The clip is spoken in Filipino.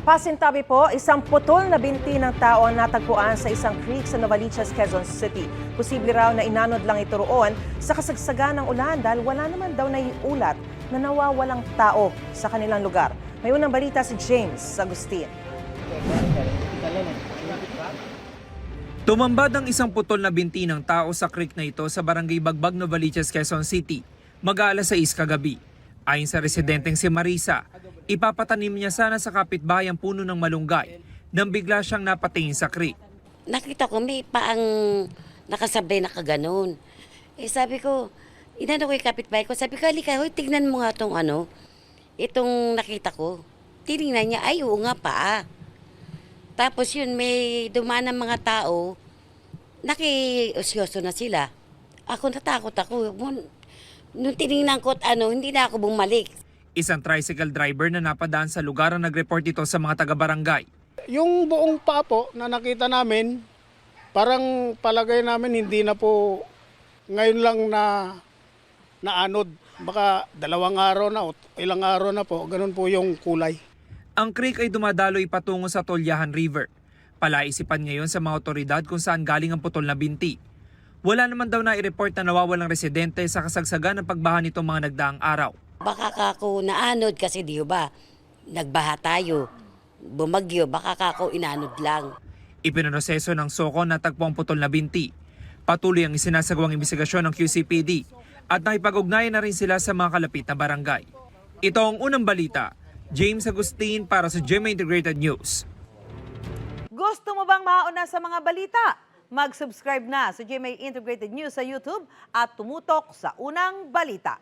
Pasintabi po, isang putol na binti ng tao ang natagpuan sa isang creek sa Novaliches, Quezon City. Posible raw na inanod lang ito roon sa kasagsagan ng ulan dahil wala naman daw naiulat na nawawalang tao sa kanilang lugar. May unang balita si James Agustin. Tumambad ang isang putol na binti ng tao sa creek na ito sa barangay Bagbag, Novaliches, Quezon City, mag-aalas 6 kagabi. Ayon sa residenteng si Marisa, ipapatanim niya sana sa kapitbahay ang puno ng malunggay nang bigla siyang napatingin sa creek. Nakita ko may paang nakasabay na kaganon. Sabi ko, inano ko yung kapitbahay ko, sabi ko, halika, hoy, tignan mo nga itong nakita ko. Tinignan niya, ay, oo nga pa. Tapos yun, may dumaan ng mga tao, nakiusyoso na sila. Ako natakot ako. Nung tinignan ko hindi na ako bumalik. Isang tricycle driver na napadaan sa lugar ang nag-report ito sa mga taga-barangay. Yung buong papo na nakita namin, parang palagay namin hindi na po ngayon lang naanod. Baka 2 araw na o ilang araw na po, ganun po yung kulay. Ang creek ay dumadaloy patungo sa Tolyahan River. Palaisipan ngayon sa mga otoridad kung saan galing ang putol na binti. Wala naman daw na i-report na nawawalang residente sa kasagsagan ng pagbaha nitong mga nagdaang araw. Baka kako naanod kasi di ba, nagbaha tayo. Bumagyo, baka kako inanod lang. Ipinoseso ng SOCO na tagpo ang putol na binti. Patuloy ang isinasagawang investigasyon ng QCPD at nakipag-ugnayan na rin sila sa mga kalapit na barangay. Ito ang unang balita. James Agustin para sa GMA Integrated News. Gusto mo bang mauna sa mga balita? Mag-subscribe na sa GMA Integrated News sa YouTube at tumutok sa unang balita.